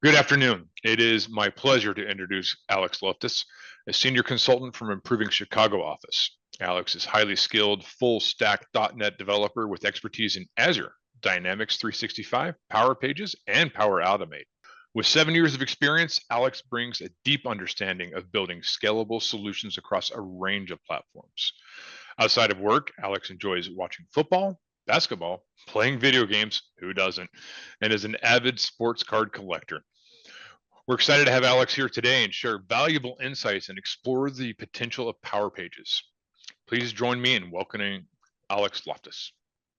Good afternoon. It is my pleasure to introduce Alex Loftus, a senior consultant from Improving Chicago office. Alex is highly skilled full stack .NET developer with expertise in Azure, Dynamics 365, Power Pages, and Power Automate. With 7 years of experience, Alex brings a deep understanding of building scalable solutions across a range of platforms. Outside of work, Alex enjoys watching football, basketball, playing video games, who doesn't, and is an avid sports card collector. We're excited to have Alex here today and share valuable insights and explore the potential of Power Pages. Please join me in welcoming Alex Loftus.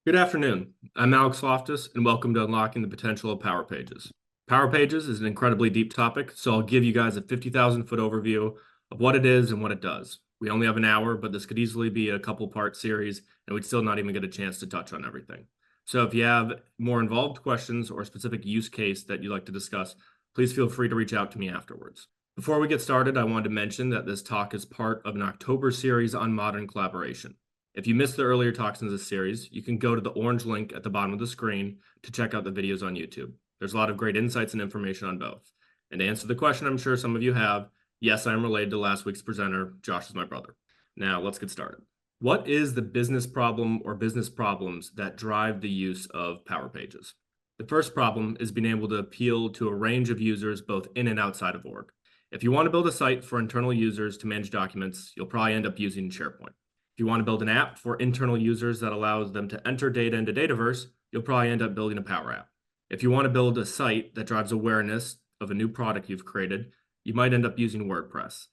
Good afternoon. I'm Alex Loftus, and welcome to Unlocking the Potential of Power Pages. Power Pages is an incredibly deep topic, so I'll give you guys a 50,000-foot overview of what it is and what it does. We only have an hour, but this could easily be a couple-part series, and we'd still not even get a chance to touch on everything. So if you have more involved questions or a specific use case that you'd like to discuss, please feel free to reach out to me afterwards. Before we get started, I wanted to mention that this talk is part of an October series on modern collaboration. If you missed the earlier talks in this series, you can go to the orange link at the bottom of the screen to check out the videos on YouTube. There's a lot of great insights and information on both. And to answer the question I'm sure some of you have, yes, I'm related to last week's presenter. Josh is my brother. Now let's get started. What is the business problem or business problems that drive the use of Power Pages? The first problem is being able to appeal to a range of users both in and outside of org. If you want to build a site for internal users to manage documents, you'll probably end up using SharePoint. If you want to build an app for internal users that allows them to enter data into Dataverse, you'll probably end up building a Power App. If you want to build a site that drives awareness of a new product you've created, you might end up using WordPress.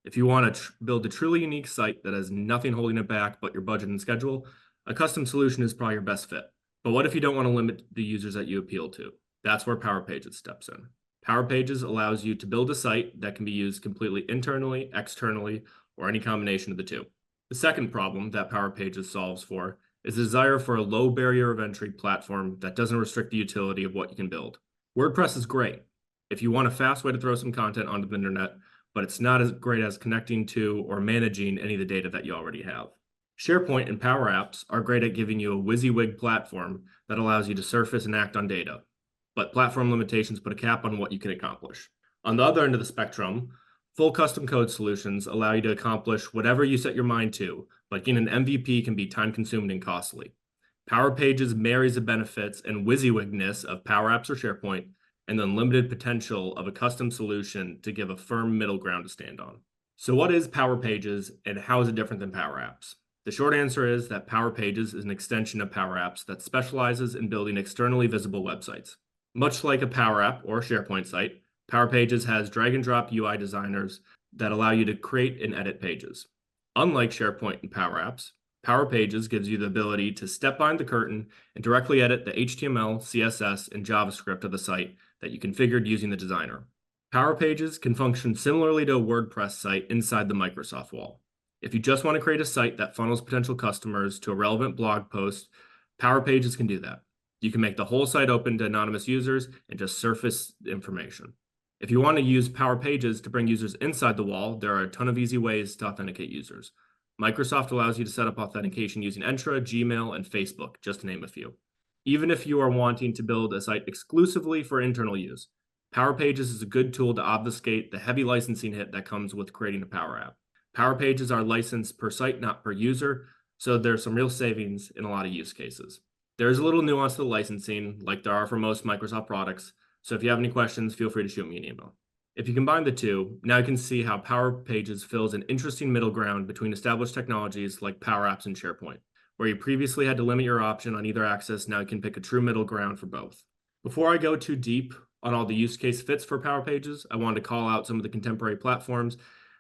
If you want to build a truly unique site that has nothing holding it back but your budget and schedule, a custom solution is probably your best fit. But what if you don't want to limit the users that you appeal to? That's where Power Pages steps in. Power Pages allows you to build a site that can be used completely internally, externally, or any combination of the two. The second problem that Power Pages solves for is the desire for a low barrier of entry platform that doesn't restrict the utility of what you can build. WordPress is great if you want a fast way to throw some content onto the internet, but it's not as great as connecting to or managing any of the data that you already have. SharePoint and Power Apps are great at giving you a WYSIWYG platform that allows you to surface and act on data, but platform limitations put a cap on what you can accomplish. On the other end of the spectrum, full custom code solutions allow you to accomplish whatever you set your mind to, but getting an MVP can be time-consuming and costly. Power Pages marries the benefits and WYSIWYGness of Power Apps or SharePoint and the unlimited potential of a custom solution to give a firm middle ground to stand on. So what is Power Pages and how is it different than Power Apps? The short answer is that Power Pages is an extension of Power Apps that specializes in building externally visible websites. Much like a Power App or SharePoint site, Power Pages has drag-and-drop UI designers that allow you to create and edit pages. Unlike SharePoint and Power Apps, Power Pages gives you the ability to step behind the curtain and directly edit the HTML, CSS, and JavaScript of the site that you configured using the designer. Power Pages can function similarly to a WordPress site inside the Microsoft wall. If you just want to create a site that funnels potential customers to a relevant blog post, Power Pages can do that. You can make the whole site open to anonymous users and just surface information. If you want to use Power Pages to bring users inside the wall, there are a ton of easy ways to authenticate users. Microsoft allows you to set up authentication using Entra, Gmail, and Facebook, just to name a few. Even if you are wanting to build a site exclusively for internal use, Power Pages is a good tool to obfuscate the heavy licensing hit that comes with creating a Power App. Power Pages are licensed per site, not per user, so there's some real savings in a lot of use cases. There's a little nuance to the licensing, like there are for most Microsoft products, so if you have any questions, feel free to shoot me an email. If you combine the two, now you can see how Power Pages fills an interesting middle ground between established technologies like Power Apps and SharePoint. Where you previously had to limit your option on either access, now you can pick a true middle ground for both. Before I go too deep on all the use case fits for Power Pages, I wanted to call out some of the contemporary platforms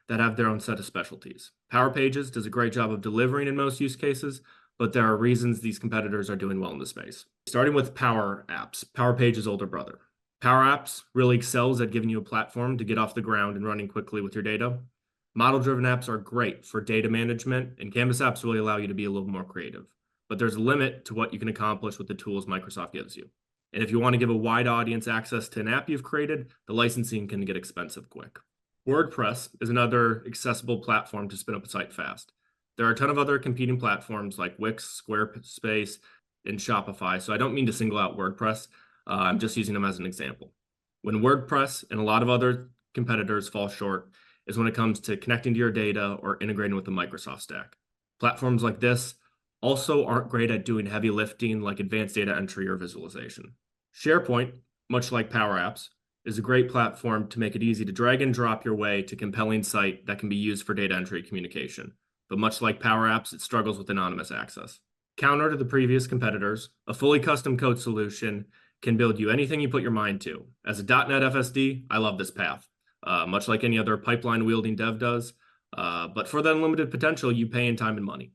that have their own set of specialties. Power Pages does a great job of delivering in most use cases, but there are reasons these competitors are doing well in the space. Starting with Power Apps, Power Pages' older brother. Power Apps really excels at giving you a platform to get off the ground and running quickly with your data. Model-driven apps are great for data management, and Canvas apps really allow you to be a little more creative. But there's a limit to what you can accomplish with the tools Microsoft gives you. And if you want to give a wide audience access to an app you've created, the licensing can get expensive quick. WordPress is another accessible platform to spin up a site fast. There are a ton of other competing platforms like Wix, Squarespace, and Shopify, so I don't mean to single out WordPress. I'm just using them as an example. When WordPress and a lot of other competitors fall short is when it comes to connecting to your data or integrating with the Microsoft stack. Platforms like this also aren't great at doing heavy lifting like advanced data entry or visualization. SharePoint, much like Power Apps, is a great platform to make it easy to drag and drop your way to compelling site that can be used for data entry communication. But much like Power Apps, it struggles with anonymous access. Counter to the previous competitors, a fully custom code solution can build you anything you put your mind to. As a .NET FSD, I love this path, much like any other pipeline-wielding dev does. But for the unlimited potential, you pay in time and money.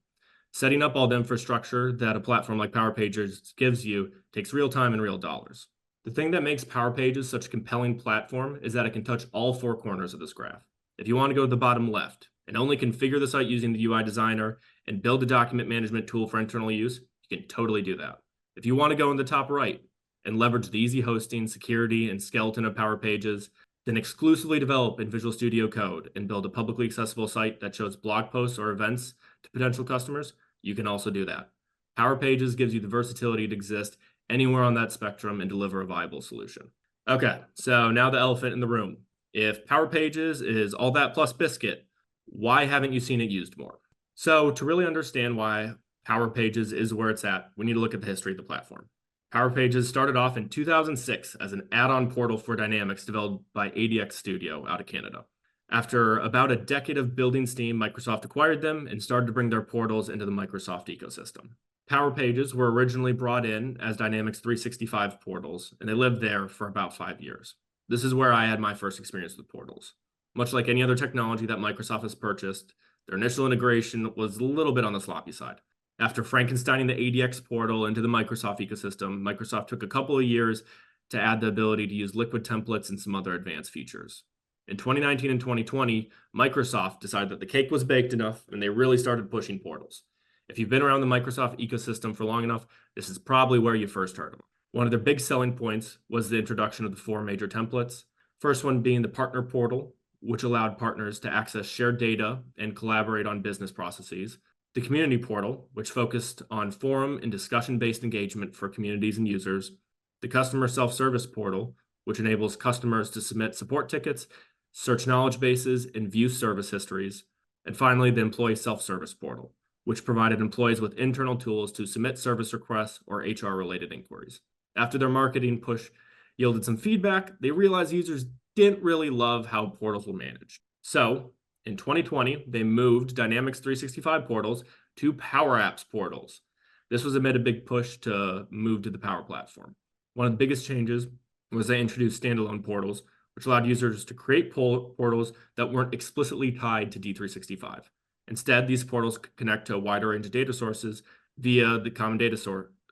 Setting up all the infrastructure that a platform like Power Pages gives you takes real time and real dollars. The thing that makes Power Pages such a compelling platform is that it can touch all four corners of this graph. If you want to go to the bottom left and only configure the site using the UI designer and build a document management tool for internal use, you can totally do that. If you want to go in the top right and leverage the easy hosting, security, and skeleton of Power Pages, then exclusively develop in Visual Studio Code and build a publicly accessible site that shows blog posts or events to potential customers, you can also do that. Power Pages gives you the versatility to exist anywhere on that spectrum and deliver a viable solution. Okay, so now the elephant in the room. If Power Pages is all that plus Biscuit, why haven't you seen it used more? So to really understand why Power Pages is where it's at, we need to look at the history of the platform. Power Pages started off in 2006 as an add-on portal for Dynamics developed by ADX Studio out of Canada. After about a decade of building steam, Microsoft acquired them and started to bring their portals into the Microsoft ecosystem. Power Pages were originally brought in as Dynamics 365 portals, and they lived there for about 5 years. This is where I had my first experience with portals. Much like any other technology that Microsoft has purchased, their initial integration was a little bit on the sloppy side. After Frankensteining the ADX portal into the Microsoft ecosystem, Microsoft took a couple of years to add the ability to use liquid templates and some other advanced features. In 2019 and 2020, Microsoft decided that the cake was baked enough and they really started pushing portals. If you've been around the Microsoft ecosystem for long enough, this is probably where you first heard of them. One of their big selling points was the introduction of the 4 major templates. First one being the partner portal, which allowed partners to access shared data and collaborate on business processes. The community portal, which focused on forum and discussion-based engagement for communities and users. The customer self-service portal, which enables customers to submit support tickets, search knowledge bases, and view service histories. And finally, the employee self-service portal, which provided employees with internal tools to submit service requests or HR-related inquiries. After their marketing push yielded some feedback, they realized users didn't really love how portals were managed. So, in 2020, they moved Dynamics 365 portals to Power Apps portals. This was amid a big push to move to the Power Platform. One of the biggest changes was they introduced standalone portals, which allowed users to create portals that weren't explicitly tied to D365. Instead, these portals could connect to a wider range of data sources via the Common Data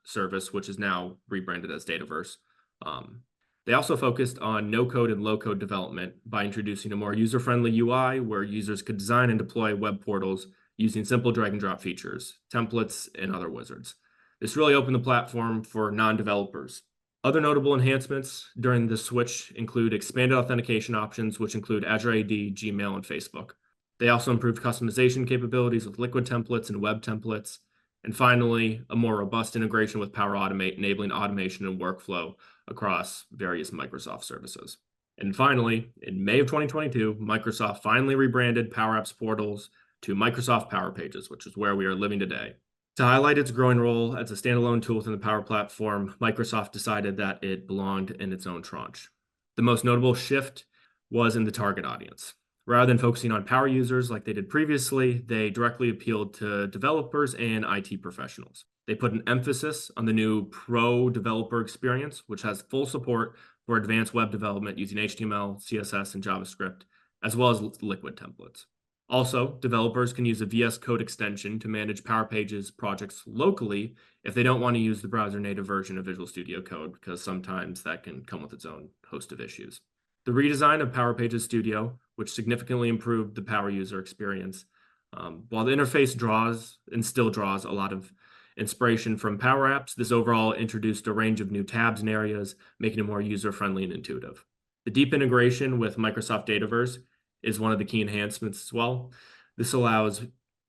Service, which is now rebranded as Dataverse. They also focused on no-code and low-code development by introducing a more user-friendly UI where users could design and deploy web portals using simple drag-and-drop features, templates, and other wizards. This really opened the platform for non-developers. Other notable enhancements during the switch include expanded authentication options, which include Azure AD, Gmail, and Facebook. They also improved customization capabilities with liquid templates and web templates. And finally, a more robust integration with Power Automate, enabling automation and workflow across various Microsoft services. And finally, in May of 2022, Microsoft finally rebranded Power Apps portals to Microsoft Power Pages, which is where we are living today. To highlight its growing role as a standalone tool within the Power Platform, Microsoft decided that it belonged in its own tranche. The most notable shift was in the target audience. Rather than focusing on power users like they did previously, they directly appealed to developers and IT professionals. They put an emphasis on the new Pro developer experience, which has full support for advanced web development using HTML, CSS, and JavaScript, as well as liquid templates. Also, developers can use a VS Code extension to manage Power Pages projects locally if they don't want to use the browser-native version of Visual Studio Code, because sometimes that can come with its own host of issues. The redesign of Power Pages Studio, which significantly improved the Power user experience, while the interface draws and still draws a lot of inspiration from Power Apps, this overall introduced a range of new tabs and areas, making it more user-friendly and intuitive. The deep integration with Microsoft Dataverse is one of the key enhancements as well. This allows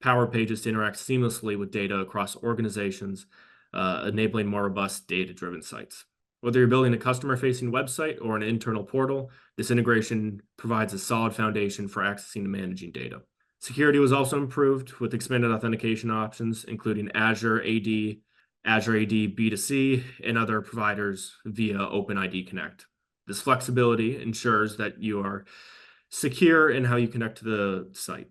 Power Pages to interact seamlessly with data across organizations, enabling more robust data-driven sites. Whether you're building a customer-facing website or an internal portal, this integration provides a solid foundation for accessing and managing data. Security was also improved with expanded authentication options, including Azure AD, Azure AD B2C, and other providers via OpenID Connect. This flexibility ensures that you are secure in how you connect to the site.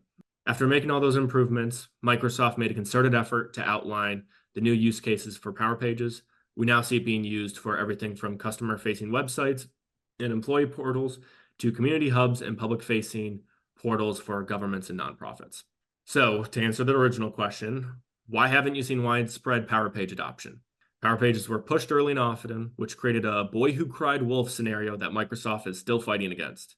After making all those improvements, Microsoft made a concerted effort to outline the new use cases for Power Pages. We now see it being used for everything from customer-facing websites and employee portals to community hubs and public-facing portals for governments and nonprofits. So, to answer the original question, why haven't you seen widespread Power Page adoption? Power Pages were pushed early and often, which created a boy who cried wolf scenario that Microsoft is still fighting against.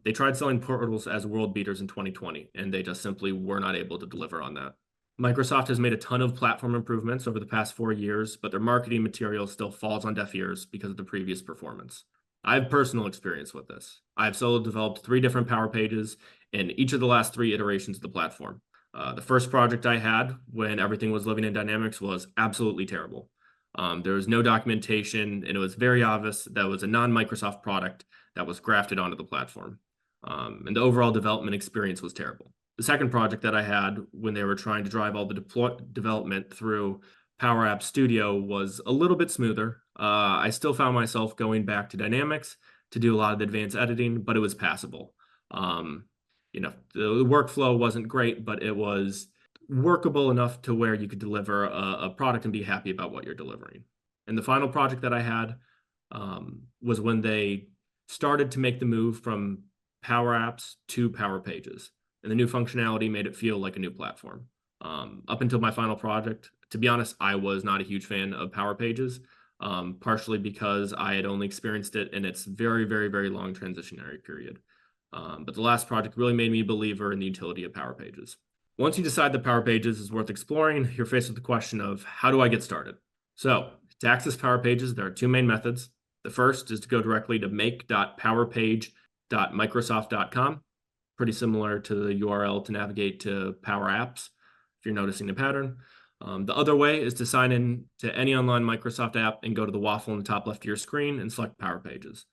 They tried selling portals as world beaters in 2020, and they just simply were not able to deliver on that. Microsoft has made a ton of platform improvements over the past 4 years, but their marketing material still falls on deaf ears because of the previous performance. I have personal experience with this. I have solo developed 3 different Power Pages in each of the last 3 iterations of the platform. The first project I had when everything was living in Dynamics was absolutely terrible. There was no documentation, and it was very obvious that it was a non-Microsoft product that was grafted onto the platform. And the overall development experience was terrible. The second project that I had when they were trying to drive all the development through Power Apps Studio was a little bit smoother. I still found myself going back to Dynamics to do a lot of the advanced editing, but it was passable. The workflow wasn't great, but it was workable enough to where you could deliver a product and be happy about what you're delivering. And the final project that I had was when they started to make the move from Power Apps to Power Pages. And the new functionality made it feel like a new platform. Up until my final project, to be honest, I was not a huge fan of Power Pages, partially because I had only experienced it in its very, very, very long transitionary period. But the last project really made me a believer in the utility of Power Pages. Once you decide that Power Pages is worth exploring, you're faced with the question of, how do I get started? So, to access Power Pages, there are 2 main methods. The first is to go directly to make.powerpage.microsoft.com. Pretty similar to the URL to navigate to Power Apps, if you're noticing a pattern. The other way is to sign in to any online Microsoft app and go to the waffle in the top left of your screen and select Power Pages.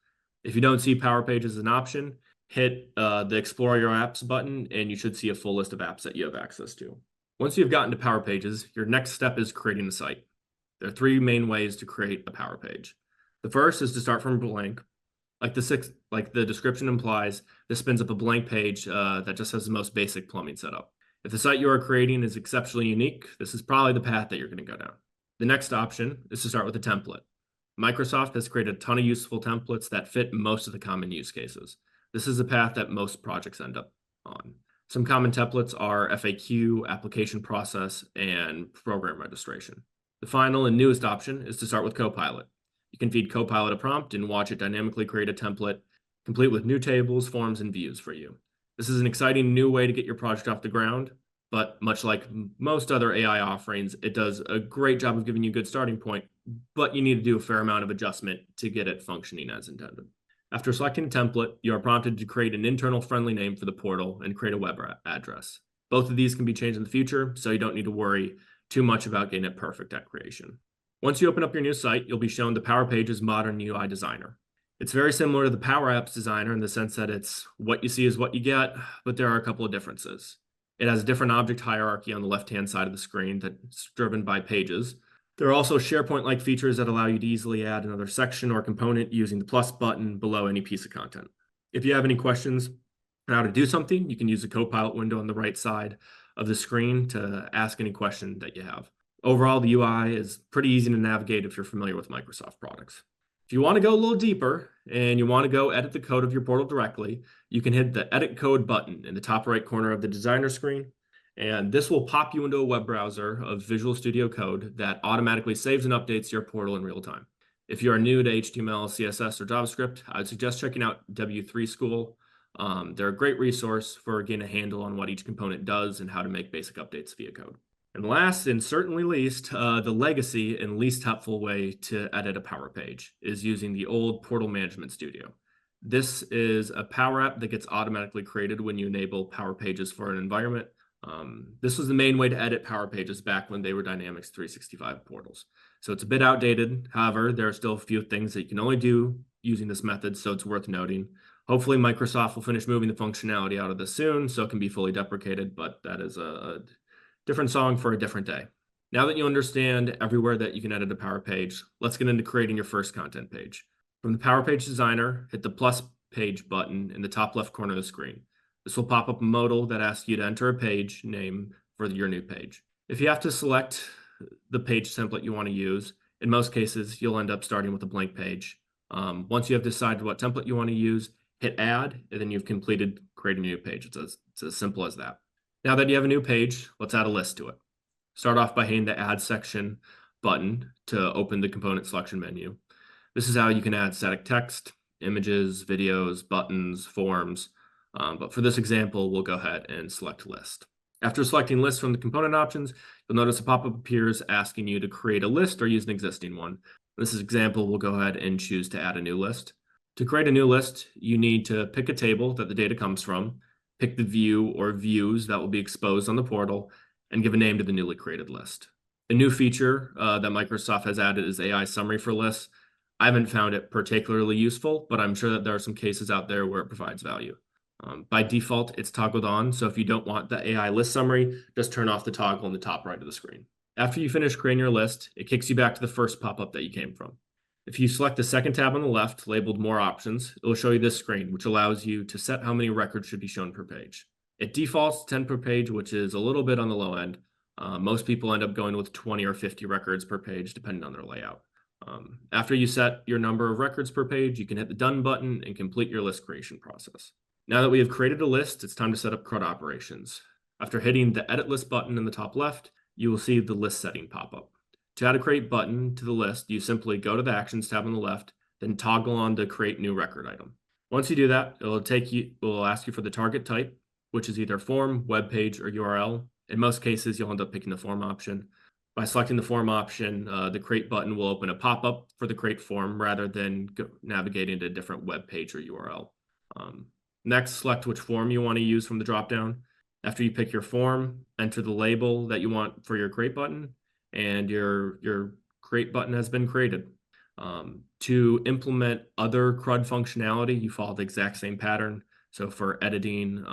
If you don't see Power Pages as an option, hit the Explore Your Apps button, and you should see a full list of apps that you have access to. Once you've gotten to Power Pages, your next step is creating a site. There are 3 main ways to create a Power Page. The first is to start from blank. Like the description implies, this spins up a blank page that just has the most basic plumbing setup. If the site you are creating is exceptionally unique, this is probably the path that you're going to go down. The next option is to start with a template. Microsoft has created a ton of useful templates that fit most of the common use cases. This is the path that most projects end up on. Some common templates are FAQ, application process, and program registration. The final and newest option is to start with Copilot. You can feed Copilot a prompt and watch it dynamically create a template, complete with new tables, forms, and views for you. This is an exciting new way to get your project off the ground, but much like most other AI offerings, it does a great job of giving you a good starting point, but you need to do a fair amount of adjustment to get it functioning as intended. After selecting a template, you are prompted to create an internal friendly name for the portal and create a web address. Both of these can be changed in the future, so you don't need to worry too much about getting it perfect at creation. Once you open up your new site, you'll be shown the Power Pages Modern UI Designer. It's very similar to the Power Apps Designer in the sense that it's what you see is what you get, but there are a couple of differences. It has a different object hierarchy on the left-hand side of the screen that's driven by pages. There are also SharePoint-like features that allow you to easily add another section or component using the plus button below any piece of content. If you have any questions on how to do something, you can use the Copilot window on the right side of the screen to ask any question that you have. Overall, the UI is pretty easy to navigate if you're familiar with Microsoft products. If you want to go a little deeper and you want to go edit the code of your portal directly, you can hit the Edit Code button in the top right corner of the designer screen, and this will pop you into a web browser of Visual Studio Code that automatically saves and updates your portal in real time. If you are new to HTML, CSS, or JavaScript, I would suggest checking out W3 School. They're a great resource for getting a handle on what each component does and how to make basic updates via code. And last and certainly least, the legacy and least helpful way to edit a Power Page is using the old Portal Management Studio. This is a Power App that gets automatically created when you enable Power Pages for an environment. This was the main way to edit Power Pages back when they were Dynamics 365 portals. So it's a bit outdated. However, there are still a few things that you can only do using this method, so it's worth noting. Hopefully, Microsoft will finish moving the functionality out of this soon so it can be fully deprecated, but that is a different song for a different day. Now that you understand everywhere that you can edit a Power Page, let's get into creating your first content page. From the Power Page Designer, hit the plus page button in the top left corner of the screen. This will pop up a modal that asks you to enter a page name for your new page. If you have to select the page template you want to use, in most cases, you'll end up starting with a blank page. Once you have decided what template you want to use, hit add, and then you've completed creating a new page. It's as simple as that. Now that you have a new page, let's add a list to it. Start off by hitting the add section button to open the component selection menu. This is how you can add static text, images, videos, buttons, forms. But for this example, we'll go ahead and select list. After selecting list from the component options, you'll notice a pop-up appears asking you to create a list or use an existing one. In this example, we'll go ahead and choose to add a new list. To create a new list, you need to pick a table that the data comes from, pick the view or views that will be exposed on the portal, and give a name to the newly created list. A new feature that Microsoft has added is AI summary for lists. I haven't found it particularly useful, but I'm sure that there are some cases out there where it provides value. By default, it's toggled on, so if you don't want the AI list summary, just turn off the toggle in the top right of the screen. After you finish creating your list, it kicks you back to the first pop-up that you came from. If you select the second tab on the left, labeled More Options, it will show you this screen, which allows you to set how many records should be shown per page. It defaults 10 per page, which is a little bit on the low end. Most people end up going with 20 or 50 records per page, depending on their layout. After you set your number of records per page, you can hit the Done button and complete your list creation process. Now that we have created a list, it's time to set up CRUD operations. After hitting the Edit List button in the top left, you will see the list setting pop up. To add a Create button to the list, you simply go to the Actions tab on the left, then toggle on the Create New Record item. Once you do that, it will ask you for the target type, which is either form, web page, or URL. In most cases, you'll end up picking the form option. By selecting the form option, the Create button will open a pop-up for the Create form rather than navigating to a different web page or URL. Next, select which form you want to use from the dropdown. After you pick your form, enter the label that you want for your Create button, and your Create button has been created. To implement other CRUD functionality, you follow the exact same pattern. So for editing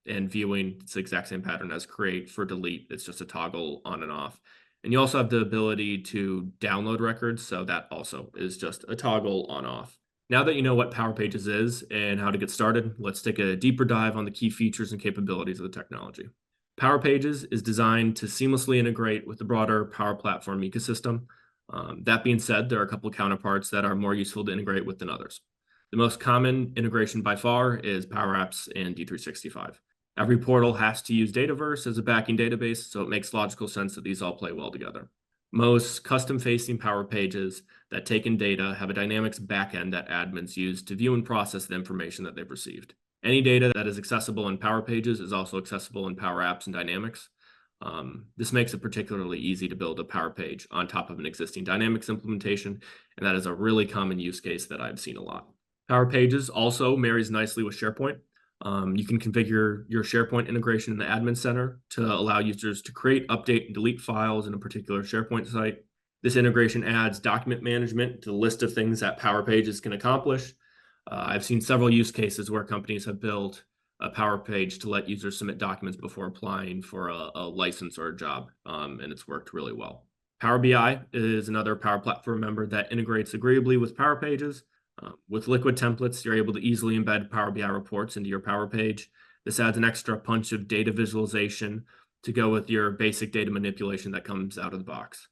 and viewing, it's the exact same pattern as Create. For delete, it's just a toggle on and off. And you also have the ability to download records, so that also is just a toggle on-off. Now that you know what Power Pages is and how to get started, let's take a deeper dive on the key features and capabilities of the technology. Power Pages is designed to seamlessly integrate with the broader Power Platform ecosystem. That being said, there are a couple of counterparts that are more useful to integrate with than others. The most common integration by far is Power Apps and D365. Every portal has to use Dataverse as a backing database, so it makes logical sense that these all play well together. Most custom-facing Power Pages that take in data have a Dynamics backend that admins use to view and process the information that they've received. Any data that is accessible in Power Pages is also accessible in Power Apps and Dynamics. This makes it particularly easy to build a Power Page on top of an existing Dynamics implementation, and that is a really common use case that I've seen a lot. Power Pages also marries nicely with SharePoint. You can configure your SharePoint integration in the admin center to allow users to create, update, and delete files in a particular SharePoint site. This integration adds document management to the list of things that Power Pages can accomplish. I've seen several use cases where companies have built a Power Page to let users submit documents before applying for a license or a job, and it's worked really well. Power BI is another Power Platform member that integrates agreeably with Power Pages. With liquid templates, you're able to easily embed Power BI reports into your Power Page. This adds an extra punch of data visualization to go with your basic data manipulation that comes out of the box.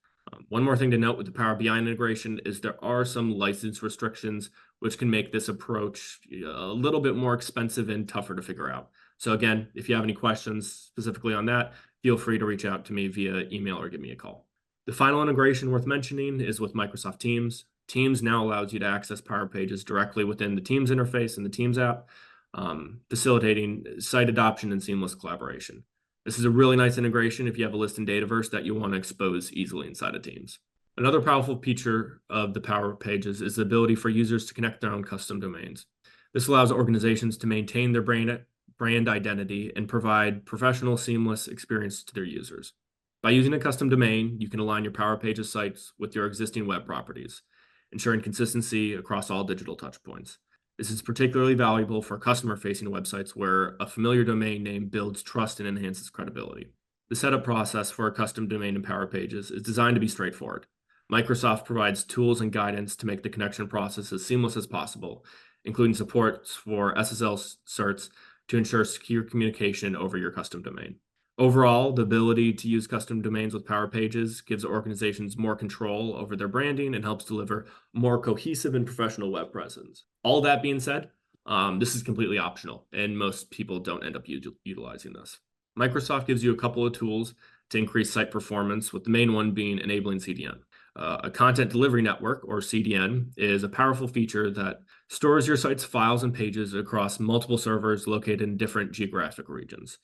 One more thing to note with the Power BI integration is there are some license restrictions, which can make this approach a little bit more expensive and tougher to figure out. So again, if you have any questions specifically on that, feel free to reach out to me via email or give me a call. The final integration worth mentioning is with Microsoft Teams. Teams now allows you to access Power Pages directly within the Teams interface in the Teams app, facilitating site adoption and seamless collaboration. This is a really nice integration if you have a list in Dataverse that you want to expose easily inside of Teams. Another powerful feature of the Power Pages is the ability for users to connect their own custom domains. This allows organizations to maintain their brand brand identity and provide professional, seamless experience to their users. By using a custom domain, you can align your Power Pages sites with your existing web properties, ensuring consistency across all digital touchpoints. This is particularly valuable for customer-facing websites where a familiar domain name builds trust and enhances credibility. The setup process for a custom domain in Power Pages is designed to be straightforward. Microsoft provides tools and guidance to make the connection process as seamless as possible, including supports for SSL certs to ensure secure communication over your custom domain. Overall, the ability to use custom domains with Power Pages gives organizations more control over their branding and helps deliver more cohesive and professional web presence. All that being said, this is completely optional, and most people don't end up utilizing this. Microsoft gives you a couple of tools to increase site performance, with the main one being enabling CDN. A content delivery network, or CDN, is a powerful feature that stores your site's files and pages across multiple servers located in different geographic regions.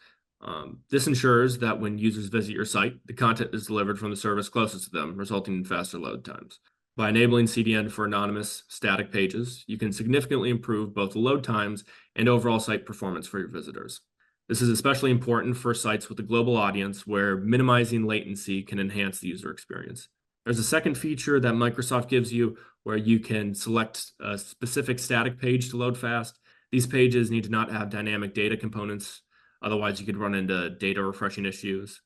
This ensures that when users visit your site, the content is delivered from the service closest to them, resulting in faster load times. By enabling CDN for anonymous static pages, you can significantly improve both load times and overall site performance for your visitors. This is especially important for sites with a global audience where minimizing latency can enhance the user experience. There's a second feature that Microsoft gives you where you can select a specific static page to load fast. These pages need to not have dynamic data components. Otherwise, you could run into data refreshing issues.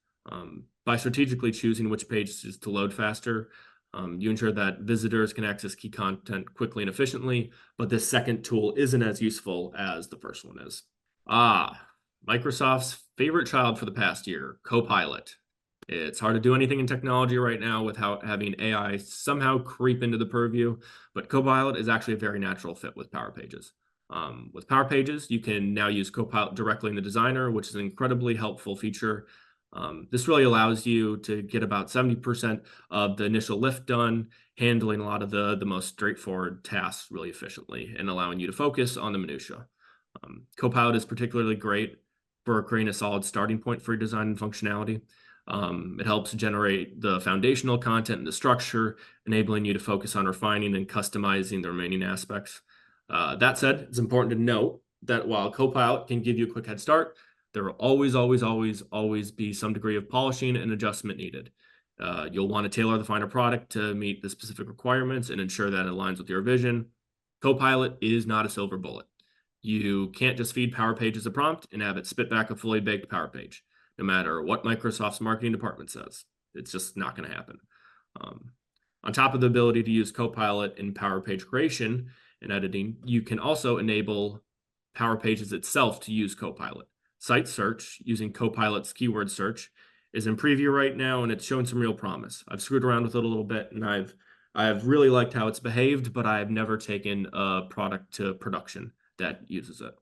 By strategically choosing which pages to load faster, you ensure that visitors can access key content quickly and efficiently, but this second tool isn't as useful as the first one is. Microsoft's favorite child for the past year, Copilot. It's hard to do anything in technology right now without having AI somehow creep into the purview, but Copilot is actually a very natural fit with Power Pages. With Power Pages, you can now use Copilot directly in the designer, which is an incredibly helpful feature. This really allows you to get about 70% of the initial lift done, handling a lot of the most straightforward tasks really efficiently and allowing you to focus on the minutia. Copilot is particularly great for creating a solid starting point for your design and functionality. It helps generate the foundational content and the structure, enabling you to focus on refining and customizing the remaining aspects. That said, it's important to note that while Copilot can give you a quick head start, there will always be some degree of polishing and adjustment needed. You'll want to tailor the final product to meet the specific requirements and ensure that it aligns with your vision. Copilot is not a silver bullet. You can't just feed Power Pages a prompt and have it spit back a fully baked Power Page, no matter what Microsoft's marketing department says. It's just not going to happen. On top of the ability to use Copilot in Power Page creation and editing, you can also enable Power Pages itself to use Copilot. Site search using Copilot's keyword search is in preview right now, and it's showing some real promise. I've screwed around with it a little bit, and I've really liked how it's behaved, but I've never taken a product to production that uses it.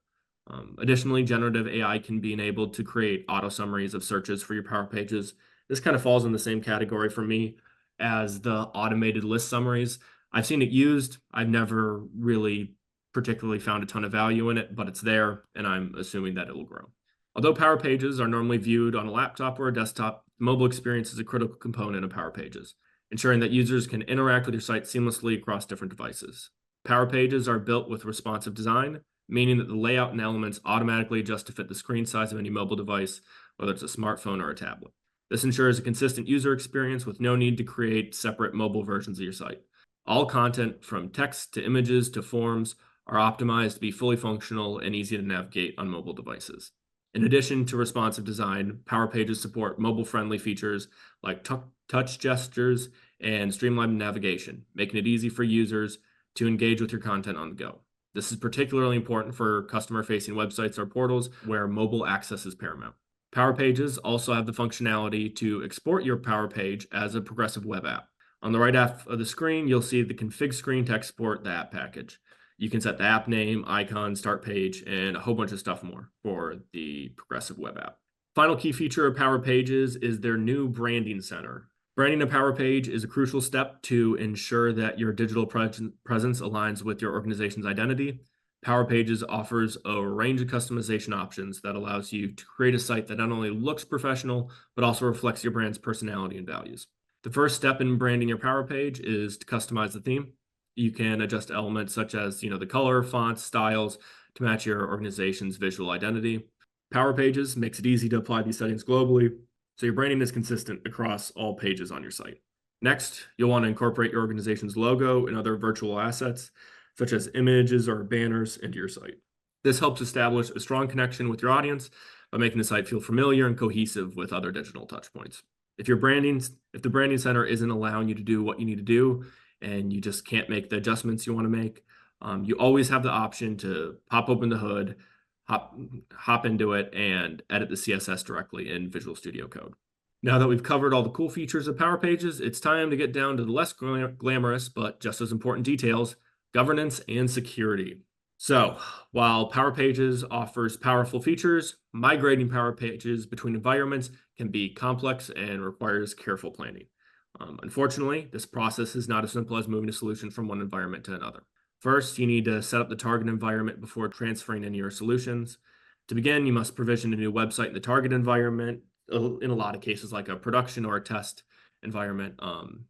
Additionally, generative AI can be enabled to create auto summaries of searches for your Power Pages. This kind of falls in the same category for me as the automated list summaries. I've seen it used. I've never really particularly found a ton of value in it, but it's there, and I'm assuming that it will grow. Although Power Pages are normally viewed on a laptop or a desktop, the mobile experience is a critical component of Power Pages, ensuring that users can interact with your site seamlessly across different devices. Power Pages are built with responsive design, meaning that the layout and elements automatically adjust to fit the screen size of any mobile device, whether it's a smartphone or a tablet. This ensures a consistent user experience with no need to create separate mobile versions of your site. All content, from text to images to forms, are optimized to be fully functional and easy to navigate on mobile devices. In addition to responsive design, Power Pages support mobile-friendly features like touch gestures and streamlined navigation, making it easy for users to engage with your content on the go. This is particularly important for customer-facing websites or portals where mobile access is paramount. Power Pages also have the functionality to export your Power Page as a progressive web app. On the right half of the screen, you'll see the config screen to export the app package. You can set the app name, icon, start page, and a whole bunch of stuff more for the progressive web app. Final key feature of Power Pages is their new branding center. Branding a Power Page is a crucial step to ensure that your digital presence aligns with your organization's identity. Power Pages offers a range of customization options that allows you to create a site that not only looks professional, but also reflects your brand's personality and values. The first step in branding your Power Page is to customize the theme. You can adjust elements such as the color, fonts, styles to match your organization's visual identity. Power Pages makes it easy to apply these settings globally, so your branding is consistent across all pages on your site. Next, you'll want to incorporate your organization's logo and other virtual assets, such as images or banners, into your site. This helps establish a strong connection with your audience by making the site feel familiar and cohesive with other digital touchpoints. If the branding center isn't allowing you to do what you need to do, and you just can't make the adjustments you want to make, you always have the option to pop open the hood, hop into it, and edit the CSS directly in Visual Studio Code. Now that we've covered all the cool features of Power Pages, it's time to get down to the less glamorous but just as important details: governance and security. So, while Power Pages offers powerful features, migrating Power Pages between environments can be complex and requires careful planning. Unfortunately, this process is not as simple as moving a solution from one environment to another. First, you need to set up the target environment before transferring any of your solutions. To begin, you must provision a new website in the target environment, in a lot of cases like a production or a test environment.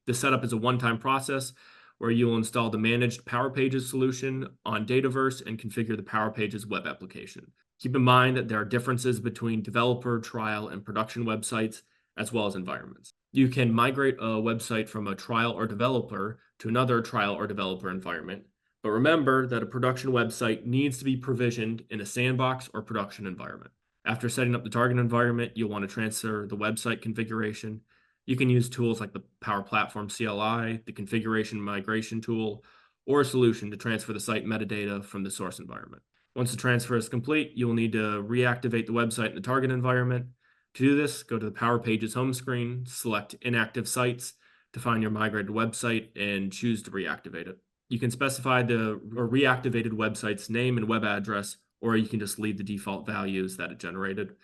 This setup is a one-time process where you will install the managed Power Pages solution on Dataverse and configure the Power Pages web application. Keep in mind that there are differences between developer, trial, and production websites, as well as environments. You can migrate a website from a trial or developer to another trial or developer environment, but remember that a production website needs to be provisioned in a sandbox or production environment. After setting up the target environment, you'll want to transfer the website configuration. You can use tools like the Power Platform CLI, the configuration migration tool, or a solution to transfer the site metadata from the source environment. Once the transfer is complete, you'll need to reactivate the website in the target environment. To do this, go to the Power Pages home screen, select Inactive Sites to find your migrated website, and choose to reactivate it. You can specify the reactivated website's name and web address, or you can just leave the default values that it generated.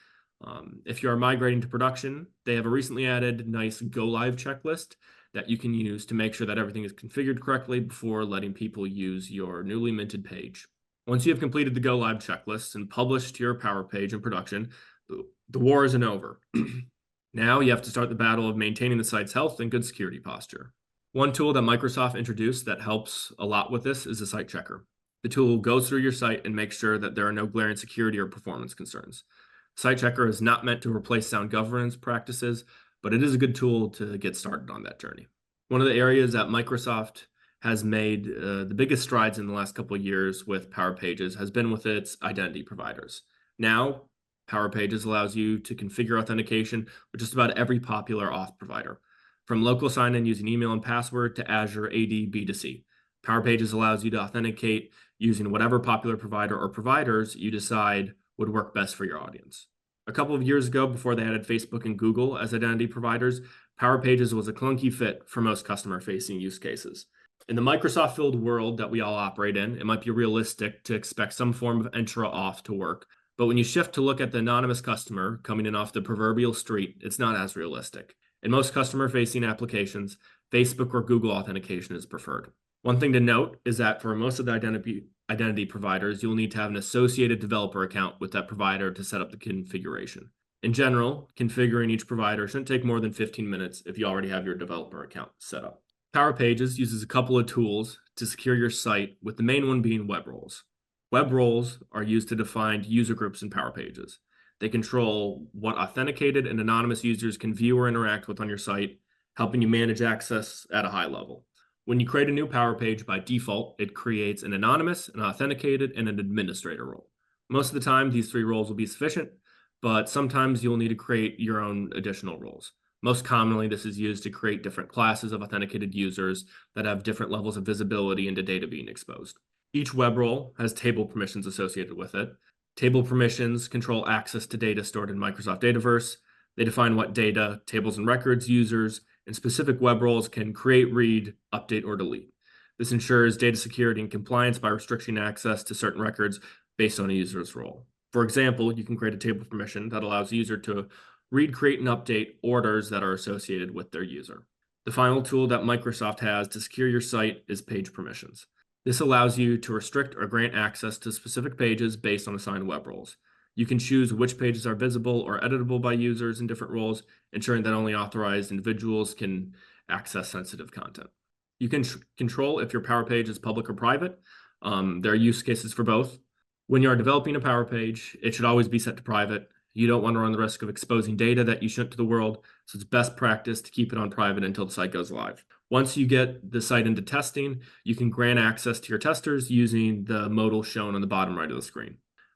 If you are migrating to production, they have a recently added nice go live checklist that you can use to make sure that everything is configured correctly before letting people use your newly minted page. Once you have completed the go live checklist and published your Power Page in production, the war isn't over. Now you have to start the battle of maintaining the site's health and good security posture. One tool that Microsoft introduced that helps a lot with this is the Site Checker. The tool goes through your site and makes sure that there are no glaring security or performance concerns. Site Checker is not meant to replace sound governance practices, but it is a good tool to get started on that journey. One of the areas that Microsoft has made the biggest strides in the last couple of years with Power Pages has been with its identity providers. Now, Power Pages allows you to configure authentication with just about every popular auth provider, from local sign-in using email and password to Azure AD B2C. Power Pages allows you to authenticate using whatever popular provider or providers you decide would work best for your audience. A couple of years ago, before they added Facebook and Google as identity providers, Power Pages was a clunky fit for most customer-facing use cases. In the Microsoft-filled world that we all operate in, it might be realistic to expect some form of intra-auth to work, but when you shift to look at the anonymous customer coming in off the proverbial street, it's not as realistic. In most customer-facing applications, Facebook or Google authentication is preferred. One thing to note is that for most of the identity providers, you'll need to have an associated developer account with that provider to set up the configuration. In general, configuring each provider shouldn't take more than 15 minutes if you already have your developer account set up. Power Pages uses a couple of tools to secure your site, with the main one being web roles. Web roles are used to define user groups in Power Pages. They control what authenticated and anonymous users can view or interact with on your site, helping you manage access at a high level. When you create a new Power Page, by default, it creates an anonymous, an authenticated, and an administrator role. Most of the time, these three roles will be sufficient, but sometimes you'll need to create your own additional roles. Most commonly, this is used to create different classes of authenticated users that have different levels of visibility into data being exposed. Each web role has table permissions associated with it. Table permissions control access to data stored in Microsoft Dataverse. They define what data, tables and records users, and specific web roles can create, read, update, or delete. This ensures data security and compliance by restricting access to certain records based on a user's role. For example, you can create a table permission that allows a user to read, create, and update orders that are associated with their user. The final tool that Microsoft has to secure your site is page permissions. This allows you to restrict or grant access to specific pages based on assigned web roles. You can choose which pages are visible or editable by users in different roles, ensuring that only authorized individuals can access sensitive content. You can control if your Power Page is public or private. There are use cases for both. When you are developing a Power Page, it should always be set to private. You don't want to run the risk of exposing data that you shouldn't to the world, so it's best practice to keep it on private until the site goes live. Once you get the site into testing, you can grant access to your testers using the modal shown on the bottom right of the screen.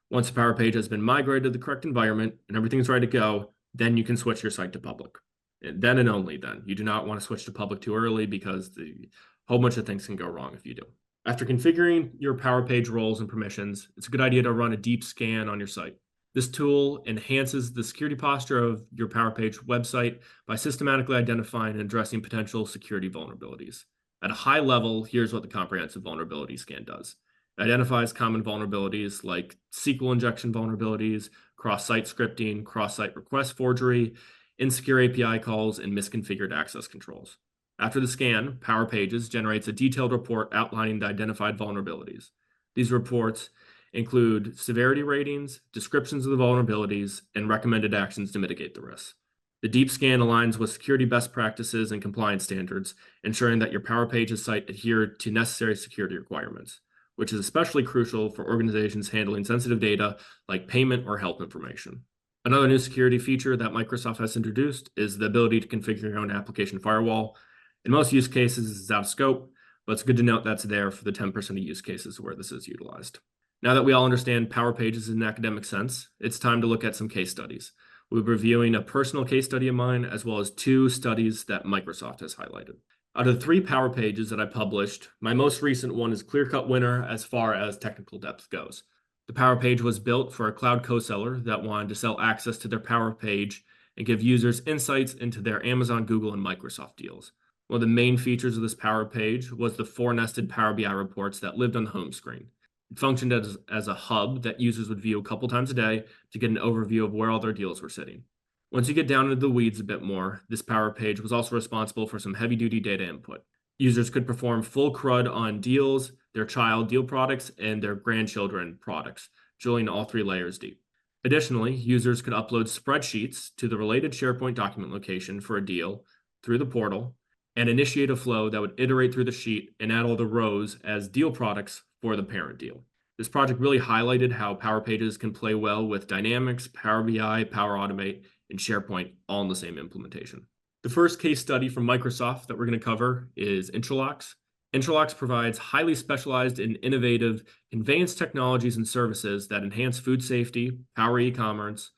Once the Power Page has been migrated to the correct environment and everything's ready to go, then you can switch your site to public. Then and only then. You do not want to switch to public too early because the whole bunch of things can go wrong if you do. After configuring your Power Page roles and permissions, it's a good idea to run a deep scan on your site. This tool enhances the security posture of your Power Page website by systematically identifying and addressing potential security vulnerabilities. At a high level, here's what the comprehensive vulnerability scan does. It identifies common vulnerabilities like SQL injection vulnerabilities, cross-site scripting, cross-site request forgery, insecure API calls, and misconfigured access controls. After the scan, Power Pages generates a detailed report outlining the identified vulnerabilities. These reports include severity ratings, descriptions of the vulnerabilities, and recommended actions to mitigate the risks. The deep scan aligns with security best practices and compliance standards, ensuring that your Power Pages site adhere to necessary security requirements, which is especially crucial for organizations handling sensitive data like payment or health information. Another new security feature that Microsoft has introduced is the ability to configure your own application firewall. In most use cases, it's out of scope, but it's good to note that's there for the 10% of use cases where this is utilized. Now that we all understand Power Pages in an academic sense, it's time to look at some case studies. We'll be reviewing a personal case study of mine, as well as 2 studies that Microsoft has highlighted. Out of the 3 Power Pages that I published, my most recent one is clear-cut winner as far as technical depth goes. The Power Page was built for a cloud co-seller that wanted to sell access to their Power Page and give users insights into their Amazon, Google, and Microsoft deals. One of the main features of this Power Page was the 4 nested Power BI reports that lived on the home screen. It functioned as a hub that users would view a couple times a day to get an overview of where all their deals were sitting. Once you get down into the weeds a bit more, this Power Page was also responsible for some heavy-duty data input. Users could perform full CRUD on deals, their child deal products, and their grandchildren products, drilling all 3 layers deep. Additionally, users could upload spreadsheets to the related SharePoint document location for a deal through the portal and initiate a flow that would iterate through the sheet and add all the rows as deal products for the parent deal. This project really highlighted how Power Pages can play well with Dynamics, Power BI, Power Automate, and SharePoint all in the same implementation. The first case study from Microsoft that we're going to cover is Intralox. Intralox provides highly specialized and innovative conveyance technologies and services that enhance food safety, power e-commerce,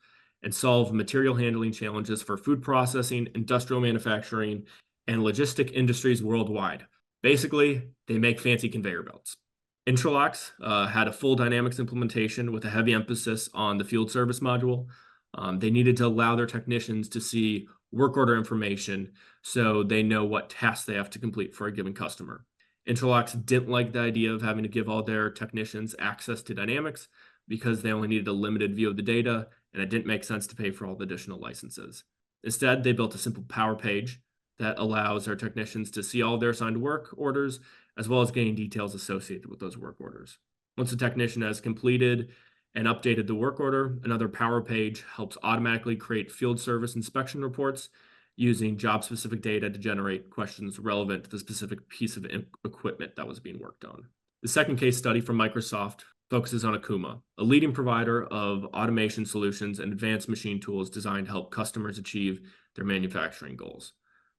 and solve material handling challenges for food processing, industrial manufacturing, and logistic industries worldwide. Basically, they make fancy conveyor belts. Intralox had a full Dynamics implementation with a heavy emphasis on the field service module. They needed to allow their technicians to see work order information so they know what tasks they have to complete for a given customer. Intralox didn't like the idea of having to give all their technicians access to Dynamics because they only needed a limited view of the data, and it didn't make sense to pay for all the additional licenses. Instead, they built a simple Power Page that allows their technicians to see all their assigned work orders, as well as gain details associated with those work orders. Once the technician has completed and updated the work order, another Power Page helps automatically create field service inspection reports using job-specific data to generate questions relevant to the specific piece of equipment that was being worked on. The second case study from Microsoft focuses on Akuma, a leading provider of automation solutions and advanced machine tools designed to help customers achieve their manufacturing goals.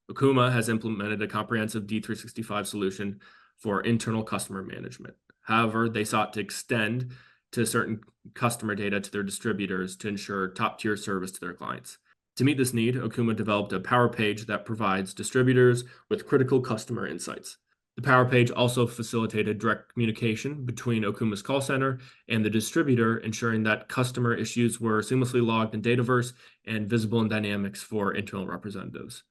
Akuma has implemented a comprehensive D365 solution for internal customer management. However, they sought to extend to certain customer data to their distributors to ensure top-tier service to their clients. To meet this need, Akuma developed a Power Page that provides distributors with critical customer insights. The Power Page also facilitated direct communication between Akuma's call center and the distributor, ensuring that customer issues were seamlessly logged in Dataverse and visible in Dynamics for internal representatives.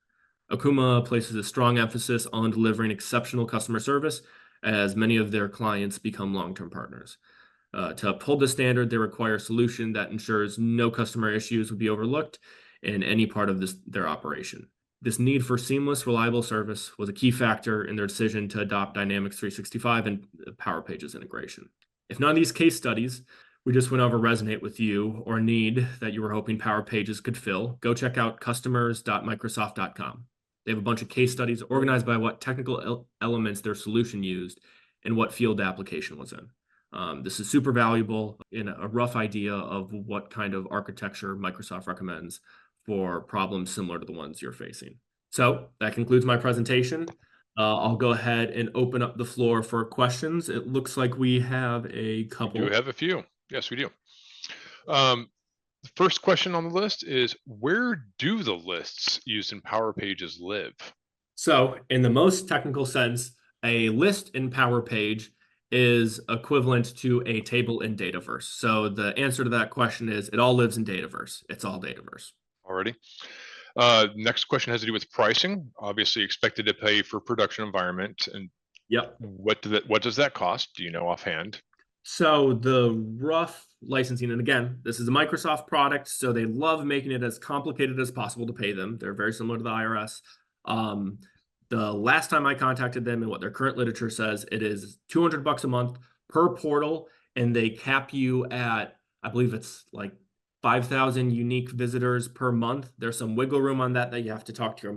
Akuma places a strong emphasis on delivering exceptional customer service as many of their clients become long-term partners. To uphold the standard, they require a solution that ensures no customer issues would be overlooked in any part of their operation. This need for seamless, reliable service was a key factor in their decision to adopt Dynamics 365 and Power Pages integration. If none of these case studies we just went over resonate with you or need that you were hoping Power Pages could fill, go check out customers.microsoft.com. They have a bunch of case studies organized by what technical elements their solution used and what field the application was in. This is super valuable in a rough idea of what kind of architecture Microsoft recommends for problems similar to the ones you're facing. So that concludes my presentation. I'll go ahead and open up the floor for questions. It looks like we have a We couple. do have a few. Yes, we do. The first question on the list is, where do the lists used in Power Pages live? So in the most technical sense, a list in Power Page is equivalent to a table in Dataverse. So the answer to that question is it all lives in Dataverse. It's all Dataverse. Already. Next question has to do with pricing. Obviously expected to pay for production environment. And Yep. what does that cost? Do you know offhand? So the rough licensing, and again, this is a Microsoft product, so they love making it as complicated as possible to pay them. They're very similar to the IRS. The last time I contacted them and what their current literature says, it is $200 a month per portal, and they cap you at, I believe it's like 5,000 unique visitors per month. There's some wiggle room on that you have to talk to your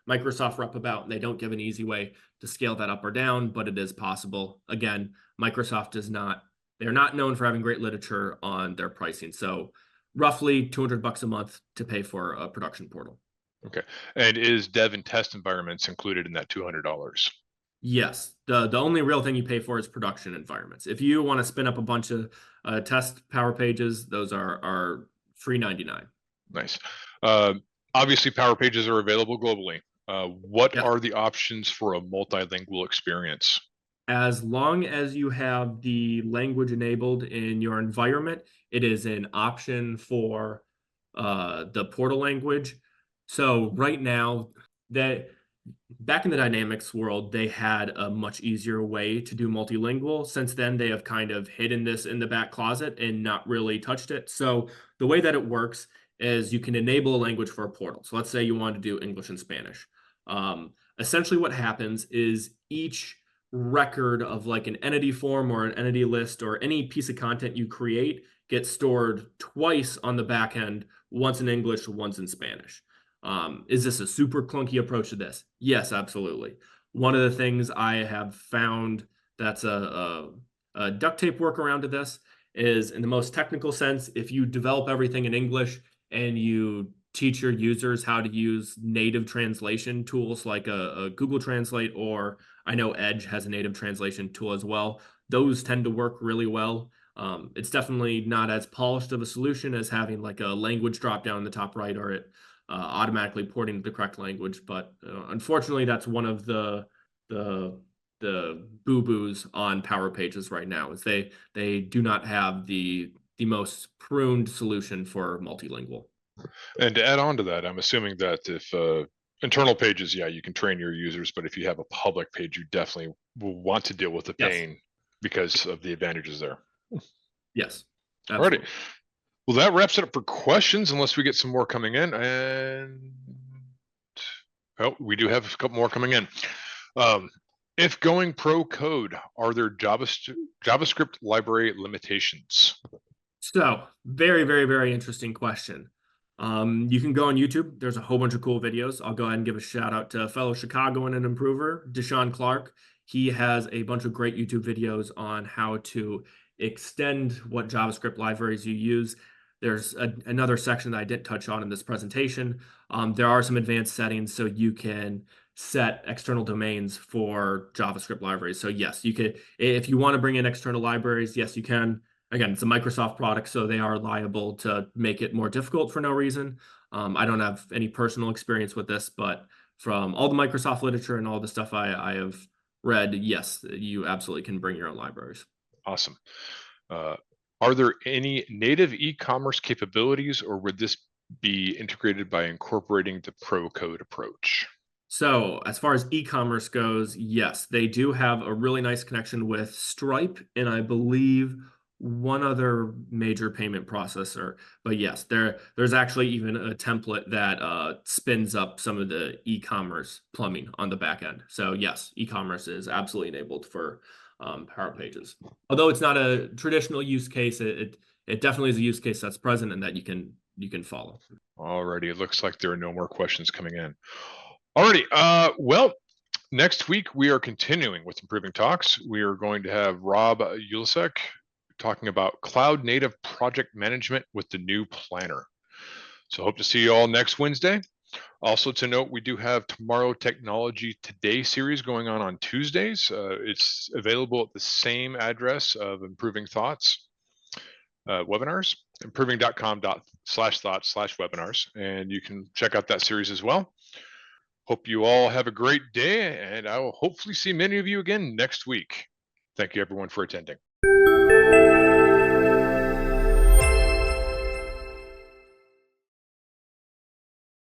Microsoft rep about. They don't give an easy way to scale that up or down, but it is possible. Again, Microsoft does not, they're not known for having great literature on their pricing. So roughly $200 a month to pay for a production portal. Okay. And is dev and test environments included in that $200? Yes. The only real thing you pay for is production environments. If you want to spin up a bunch of test Power Pages, those are free 99. Nice. Obviously, Power Pages are available globally. What Yep. are the options for a multilingual experience? As long as you have the language enabled in your environment, it is an option for the portal language. So right now, back in the Dynamics world, they had a much easier way to do multilingual. Since then, they have kind of hidden this in the back closet and not really touched it. So the way that it works is you can enable a language for a portal. So let's say you want to do English and Spanish. Essentially what happens is each record of like an entity form or an entity list or any piece of content you create gets stored twice on the back end, once in English, once in Spanish. Is this a super clunky approach to this? Yes, absolutely. One of the things I have found that's a duct tape workaround to this is, in the most technical sense, if you develop everything in English and you teach your users how to use native translation tools like a Google Translate, or I know Edge has a native translation tool as well. Those tend to work really well. It's definitely not as polished of a solution as having like a language drop down in the top right, or it automatically porting to the correct language. But unfortunately, that's one of the boo-boos on Power Pages right now, is they do not have the most pruned solution for multilingual. And to add on to that, I'm assuming that if internal pages, yeah, you can train your users, but if you have a public page, you definitely will want to deal with the pain because of the advantages there. Yes. Alrighty. Well, that wraps it up for questions, unless we get some more coming in. And oh, we do have a couple more coming in. If going pro code, are there JavaScript library limitations? So very, very, very interesting question. You can go on YouTube. There's a whole bunch of cool videos. I'll go ahead and give a shout out to fellow Chicagoan and improver, Deshaun Clark. He has a bunch of great YouTube videos on how to extend what JavaScript libraries you use. There's another section that I didn't touch on in this presentation. There are some advanced settings so you can set external domains for JavaScript libraries. So yes, you could, if you want to bring in external libraries, yes, you can. Again, it's a Microsoft product, so they are liable to make it more difficult for no reason. I don't have any personal experience with this, but from all the Microsoft literature and all the stuff I have read, yes, you absolutely can bring your own libraries. Awesome. Are there any native e-commerce capabilities, or would this be integrated by incorporating the pro code approach? So as far as e-commerce goes, yes, they do have a really nice connection with Stripe, and I believe one other major payment processor. But yes, there's actually even a template that spins up some of the e-commerce plumbing on the back end. So yes, e-commerce is absolutely enabled for Power Pages. Although it's not a traditional use case, it definitely is a use case that's present and that you can follow. Alrighty, it looks like there are no more questions coming in. Alrighty, well, next week we are continuing with Improving Talks. We are going to have Rob Ulisek talking about cloud native project management with the new planner. So hope to see you all next Wednesday. Also to note, we do have Tomorrow Technology Today series going on Tuesdays. It's available at the same address of Improving Thoughts webinars, improving.com/thoughts/webinars, and you can check out that series as well. Hope you all have a great day, and I will hopefully see many of you again next week. Thank you everyone for attending.